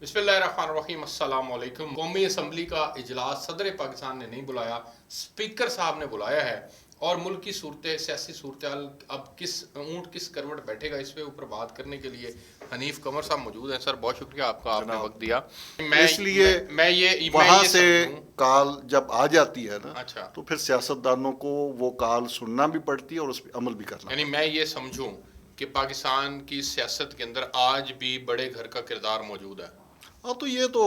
بسم اللہ الرحمن الرحیم، السلام علیکم۔ قومی اسمبلی کا اجلاس صدر پاکستان نے نہیں بلایا، اسپیکر صاحب نے بلایا ہے، اور ملک کی سیاسی صورتحال اب کس کروٹ بیٹھے گا، اس پہ اوپر بات کرنے کے لیے حنیف قمر صاحب موجود ہیں۔ سر بہت شکریہ آپ کا، آپ نے وقت دیا۔ اس لیے وہاں سے کال جب آ جاتی ہے نا، اچھا، تو پھر سیاستدانوں کو وہ کال سننا بھی پڑتی ہے اور اس پہ عمل بھی کرنا، یعنی میں یہ سمجھوں کہ پاکستان کی سیاست کے اندر آج بھی بڑے گھر کا کردار موجود ہے۔ ہاں تو یہ تو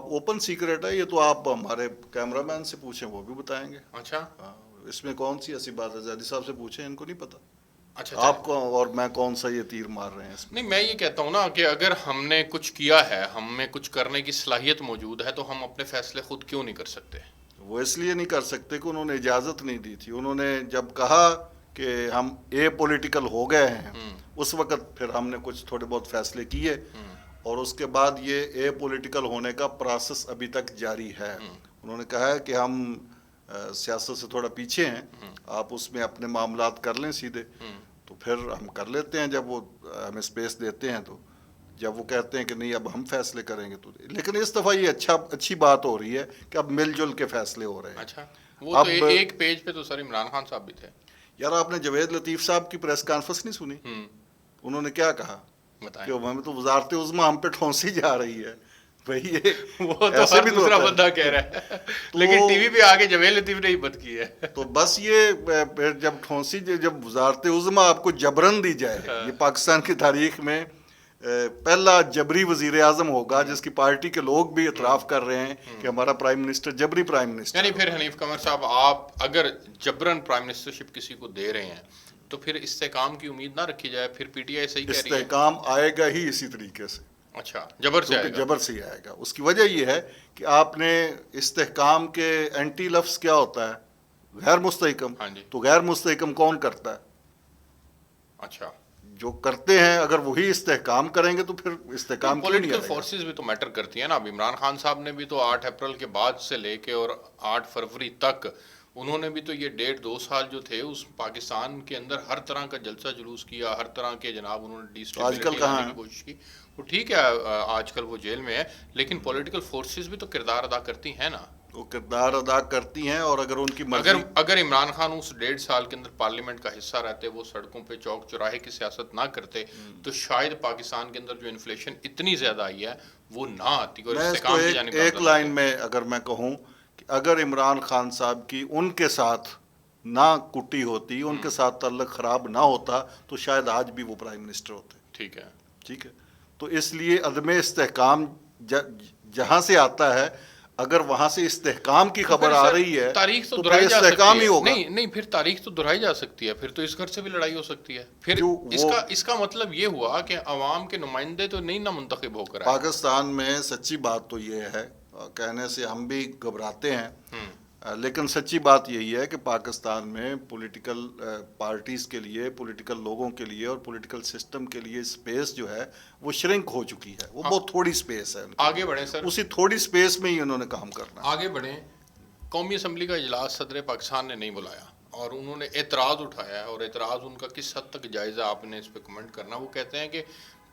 اوپن سیکرٹ ہے، یہ تو آپ ہمارے کیمرہ مین سے پوچھیں، وہ بھی بتائیں گے۔ اچھا، اس میں کون سی ایسی بات ہے؟ زیدی صاحب سے پوچھیں، ان کو نہیں پتا اچھا، آپ کو اور میں کون سا یہ تیر مار رہے ہیں اس میں۔ نہیں، میں یہ کہتا ہوں نا کہ اگر ہم نے کچھ کیا ہے، ہم میں کچھ کرنے کی صلاحیت موجود ہے، تو ہم اپنے فیصلے خود کیوں نہیں کر سکتے؟ وہ اس لیے نہیں کر سکتے کہ انہوں نے اجازت نہیں دی تھی۔ انہوں نے جب کہا کہ ہم اے پولیٹیکل ہو گئے ہیں، اس وقت پھر ہم نے کچھ تھوڑے بہت فیصلے کیے، اور اس کے بعد یہ اے پولیٹیکل ہونے کا پروسیس ابھی تک جاری ہے۔ انہوں نے کہا ہے کہ ہم سیاست سے تھوڑا پیچھے ہیں، آپ اس میں اپنے معاملات کر لیں سیدھے، تو پھر ہم کر لیتے ہیں جب وہ ہمیں اسپیس دیتے ہیں۔ تو جب وہ کہتے ہیں کہ نہیں اب ہم فیصلے کریں گے، تو لیکن اس دفعہ یہ اچھی بات ہو رہی ہے کہ اب مل جل کے فیصلے ہو رہے ہیں۔ اچھا، وہ تو ایک پیج پہ تو سر عمران خان صاحب بھی تھے۔ یار آپ نے جوید لطیف صاحب کی پریس کانفرنس نہیں سنی؟ انہوں نے کیا کہا کہ ہمیں تو وزارت عظمیٰ ہم پہ ٹھونسی جا رہی ہے۔ بھائی وہ تو ہر دوسرا بندہ کہہ رہا ہے، لیکن ٹی وی پہ آگے جوید لطیف نے ہمت کی ہے۔ تو بس یہ جب ٹھونسی، جب وزارت عظمیٰ آپ کو جبرن دی جائے، یہ پاکستان کی تاریخ میں پہلا جبری وزیر اعظم ہوگا جس کی پارٹی کے لوگ بھی اعتراف کر رہے ہیں کہ ہمارا پرائم منسٹر جبری پرائم منسٹر۔ یعنی پھر حنیف قمر صاحب، آپ اگر جبرن پرائم منسٹرشپ کسی کو دے رہے ہیں تو پھر استحکام کی امید نہ رکھی جائے، پھر پی ٹی آئی صحیح کہہ رہی ہے۔ استحکام آئے گا ہی اسی طریقے سے۔ اچھا، جبر سے آئے گا؟ جبر سے آئے گا۔ اس کی وجہ یہ ہے کہ آپ نے استحکام کے اینٹی لفظ کیا ہوتا ہے؟ غیر مستحکم۔ تو غیر مستحکم کون کرتا ہے؟ اچھا، جو کرتے ہیں اگر وہی استحکام کریں گے تو پھر استحکام کیوں نہیں آئے گا؟ پولیٹیکل فورسز بھی تو میٹر کرتی ہیں نا۔ اب عمران خان صاحب نے بھی تو 8 اپریل کے بعد سے لے کے اور 8 فروری تک انہوں نے بھی تو یہ 1.5-2 سال جو تھے اس پاکستان کے اندر ہر طرح کا جلسہ جلوس کیا، ہر طرح کے جناب انہوں نے ڈیسٹیبلٹی لانے کی کوشش کی۔ وہ ٹھیک ہے، آج کل وہ جیل میں ہے، لیکن پولیٹیکل فورسز بھی تو کردار ادا کرتی ہیں نا۔ وہ کردار ادا کرتی ہیں، اور اگر ان کی مرضی، اگر عمران خان اس 1.5 سال کے اندر پارلیمنٹ کا حصہ رہتے، وہ سڑکوں پہ چوک چوراہے کی سیاست نہ کرتے، تو شاید پاکستان کے اندر جو انفلیشن اتنی زیادہ آئی ہے وہ نہ آتی۔ میں اس کو ایک لائن میں اگر میں کہوں کہ اگر عمران خان صاحب کی ان کے ساتھ نہ کٹی ہوتی، ان کے ساتھ تعلق خراب نہ ہوتا، تو شاید آج بھی وہ پرائم منسٹر ہوتے۔ ٹھیک ہے، ٹھیک ہے۔ تو اس لیے عدم استحکام جہاں سے آتا ہے، اگر وہاں سے استحکام کی خبر آ رہی ہے تاریخ تو پھر دہرائی جا استحکام ہی سکتی ہوگا۔ ہے۔ نہیں، پھر تاریخ تو دہرائی جا سکتی ہے، پھر تو اس گھر سے بھی لڑائی ہو سکتی ہے۔ پھر اس کا مطلب یہ ہوا کہ عوام کے نمائندے تو نہیں نہ منتخب ہو کر آئے۔ پاکستان میں سچی بات تو یہ ہے، کہنے سے ہم بھی گھبراتے ہیں، لیکن سچی بات یہی ہے کہ پاکستان میں پولیٹیکل پارٹیز کے لیے، پولیٹیکل لوگوں کے لیے اور پولیٹیکل سسٹم کے لیے سپیس جو ہے وہ شرنک ہو چکی ہے۔ وہ بہت تھوڑی سپیس ہے۔ آگے بڑھیں سر، اسی تھوڑی سپیس میں ہی انہوں نے کام کرنا ہے۔ آگے بڑھیں۔ قومی اسمبلی کا اجلاس صدر پاکستان نے نہیں بلایا اور انہوں نے اعتراض اٹھایا ہے، اور اعتراض ان کا کس حد تک جائز ہے آپ نے اس پہ کمنٹ کرنا۔ وہ کہتے ہیں کہ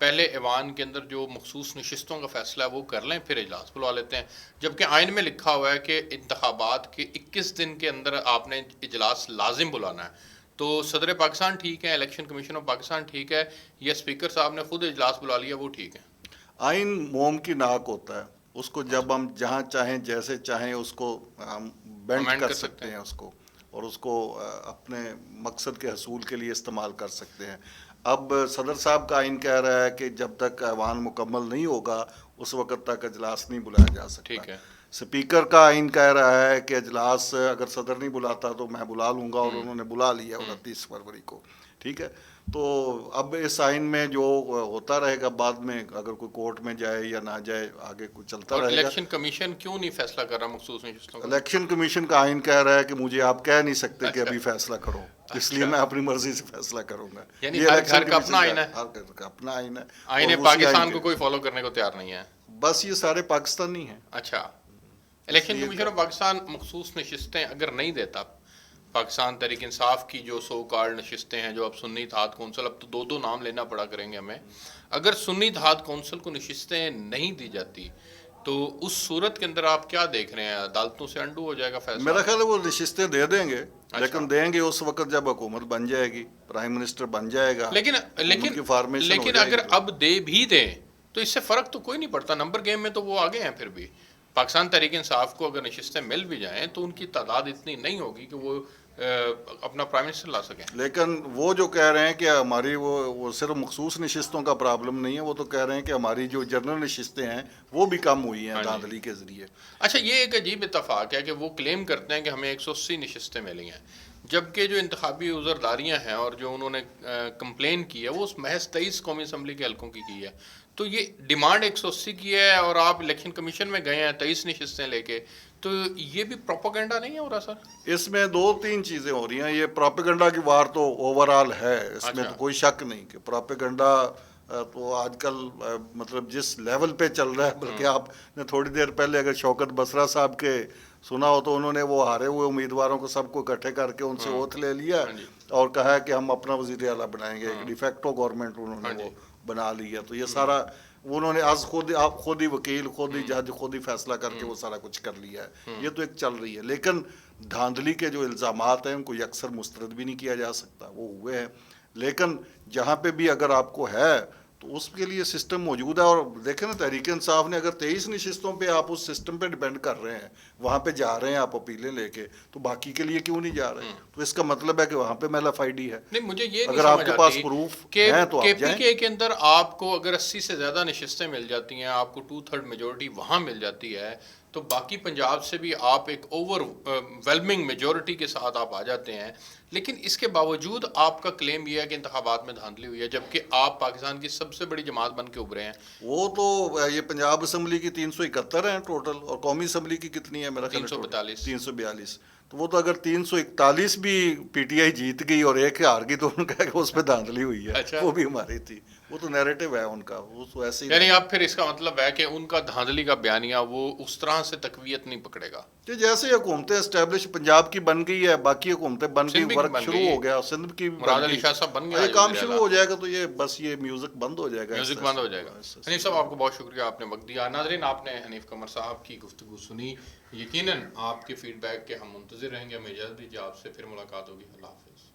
پہلے ایوان کے اندر جو مخصوص نشستوں کا فیصلہ ہے وہ کر لیں، پھر اجلاس بلوا لیتے ہیں، جبکہ آئین میں لکھا ہوا ہے کہ انتخابات کے 21 دن کے اندر آپ نے اجلاس لازم بلانا ہے۔ تو صدر پاکستان ٹھیک ہے، الیکشن کمیشن آف پاکستان ٹھیک ہے، یا اسپیکر صاحب نے خود اجلاس بلا لیا وہ ٹھیک ہے؟ آئین موم کی ناک ہوتا ہے، اس کو جب ہم جہاں چاہیں جیسے چاہیں اس کو ہم بینڈ کر سکتے ہیں اس کو، اور اس کو اپنے مقصد کے حصول کے لیے استعمال کر سکتے ہیں۔ اب صدر صاحب کا آئین کہہ رہا ہے کہ جب تک ایوان مکمل نہیں ہوگا اس وقت تک اجلاس نہیں بلایا جا سکتا۔ ٹھیک ہے، اسپیکر کا آئین کہہ رہا ہے کہ اجلاس اگر صدر نہیں بلاتا تو میں بلا لوں گا، اور انہوں نے بلا لیا 29 فروری کو۔ ٹھیک ہے، تو اب اس آئین میں جو ہوتا رہے گا، بعد میں اگر کوئی کورٹ میں جائے یا نہ جائے، آگے کچھ چلتا رہے گا۔ الیکشن کمیشن کیوں نہیں فیصلہ کر رہا مخصوص نشستوں کا؟ الیکشن کمیشن کا آئین کہہ رہا ہے کہ مجھے آپ کہہ نہیں سکتے کہ ابھی فیصلہ کرو، اس لیے میں اپنی مرضی سے فیصلہ کروں گا۔ یعنی ہر گھر کا اپنا آئین ہے، ہر گھر کا اپنا آئین ہے، آئین پاکستان کو کوئی فالو کرنے کو تیار نہیں ہے۔ بس یہ سارے پاکستانی ہیں۔ اچھا، الیکشن کمیشن آف پاکستان مخصوص نشستیں اگر نہیں دیتا، پاکستان تحریک انصاف کی جو سو کارڈ نشستیں ہیں، جو اب سنی اتحاد کونسل، اب تو 2 نام لینا پڑا کریں گے ہمیں، اگر سنی اتحاد کونسل کو نشستیں نہیں دی جاتی تو اس صورت کے اندر آپ کیا دیکھ رہے ہیں؟ عدالتوں سے انڈو ہو جائے گا فیصلہ؟ میرا خیال ہے وہ نشستیں دے دیں گے، لیکن دیں گے اس وقت جب حکومت بن جائے گی، پرائم منسٹر بن جائے گا، حکومت کی فارمیشن ہو لیکن جائے گی۔ اگر اب دے بھی دیں تو اس سے فرق تو کوئی نہیں پڑتا، نمبر گیم میں تو وہ آگے ہیں۔ پھر بھی پاکستان تحریک انصاف کو اگر نشستیں مل بھی جائیں تو ان کی تعداد اتنی نہیں ہوگی کہ وہ اپنا پرائم منسٹر لا سکیں۔ لیکن وہ جو کہہ رہے ہیں کہ ہماری وہ صرف مخصوص نشستوں کا پرابلم نہیں ہے، وہ تو کہہ رہے ہیں کہ ہماری جو جنرل نشستیں ہیں وہ بھی کم ہوئی ہیں دھاندلی کے ذریعے۔ اچھا، یہ ایک عجیب اتفاق ہے کہ وہ کلیم کرتے ہیں کہ ہمیں 180 نشستیں ملی ہیں، جبکہ جو انتخابی عذرداریاں ہیں اور جو انہوں نے کمپلین کی ہے وہ اس محض 23 قومی اسمبلی کے حلقوں کی ہے۔ تو یہ ڈیمانڈ 180 کی ہے اور آپ الیکشن کمیشن میں گئے ہیں 23 نشستیں لے کے، تو یہ بھی پروپیگنڈا نہیں ہے ہو رہا سر؟ اس میں دو تین چیزیں ہو رہی ہیں۔ یہ پروپیگنڈا کی وار تو اوور آل ہے، اس میں تو کوئی شک نہیں کہ پروپیگنڈا تو آج کل مطلب جس لیول پہ چل رہا ہے، بلکہ آپ نے تھوڑی دیر پہلے اگر شوکت بسرا صاحب کے سنا ہو تو انہوں نے وہ ہارے ہوئے امیدواروں کو سب کو اکٹھے کر کے ان سے اوتھ لے لیا اور کہا ہے کہ ہم اپنا وزیر اعلیٰ بنائیں گے، ایک ڈیفیکٹو گورنمنٹ انہوں نے وہ بنا لی ہے۔ تو یہ سارا انہوں نے آج خود ہی وکیل، خود ہی جج، خود ہی فیصلہ کر کے وہ سارا کچھ کر لیا ہے۔ یہ تو ایک چل رہی ہے، لیکن دھاندلی کے جو الزامات ہیں ان کو یکسر مسترد بھی نہیں کیا جا سکتا، وہ ہوئے ہیں۔ لیکن جہاں پہ بھی اگر آپ کو ہے تو اس کے لیے سسٹم موجود ہے۔ اور دیکھیں نا، تحریک انصاف نے اگر 23 نشستوں پہ آپ اس سسٹم پہ ڈیپینڈ کر رہے ہیں، وہاں پہ جا رہے ہیں آپ اپیلیں لے کے، تو باقی کے لیے کیوں نہیں جا رہے؟ تو اس کا مطلب ہے کہ وہاں پہ میل آف آئی ڈی ہے۔ نہیں، مجھے یہ اگر آپ کے پاس پروف ہیں تو آپ جائیں۔ کے پی کے اندر آپ کو اگر 80 سے زیادہ نشستیں مل جاتی ہیں، آپ کو 2/3 میجورٹی وہاں مل جاتی ہے، تو باقی پنجاب سے بھی آپ ایک اوور ویلمنگ میجورٹی کے ساتھ آپ آ جاتے ہیں۔ لیکن اس کے باوجود آپ کا کلیم یہ ہے کہ انتخابات میں دھاندلی ہوئی ہے، جبکہ آپ پاکستان کی سب سے بڑی جماعت بن کے ابھرے ہیں۔ وہ تو یہ پنجاب اسمبلی کی 371 ہیں ٹوٹل، اور قومی اسمبلی کی کتنی ہے؟ میرا خیال 342۔ تو وہ تو اگر 341 بھی پی ٹی آئی جیت گئی اور ایک ہار گئی تو ان کا اس پہ دھاندلی ہوئی ہے، وہ بھی ہماری تھی۔ وہ تو نیریٹو ہے ان کا، وہ تو ایسے ہی۔ یعنی اب پھر اس کا مطلب ہے کہ ان کا دھاندلی کا بیانیہ وہ اس طرح سے تقویت نہیں پکڑے گا کہ جیسے حکومتیں اسٹیبلش پنجاب کی بن گئی ہے، باقی حکومتیں بن گئی، ورک شروع ہو گیا، سندھ کی مراد علی شاہ صاحب بن گیا، یہ کام شروع ہو جائے گا تو یہ بس یہ میوزک بند ہو جائے گا، میوزک بند ہو جائے گا۔ حنیف صاحب، آپ کو بہت شکریہ، آپ نے وقت دیا۔ ناظرین، آپ نے حنیف قمر صاحب کی گفتگو سنی، یقیناً آپ کے فیڈ بیک کے ہم منتظر رہیں گے۔ ہمیں اجازت دیجیے، آپ سے پھر ملاقات ہوگی۔ اللہ حافظ۔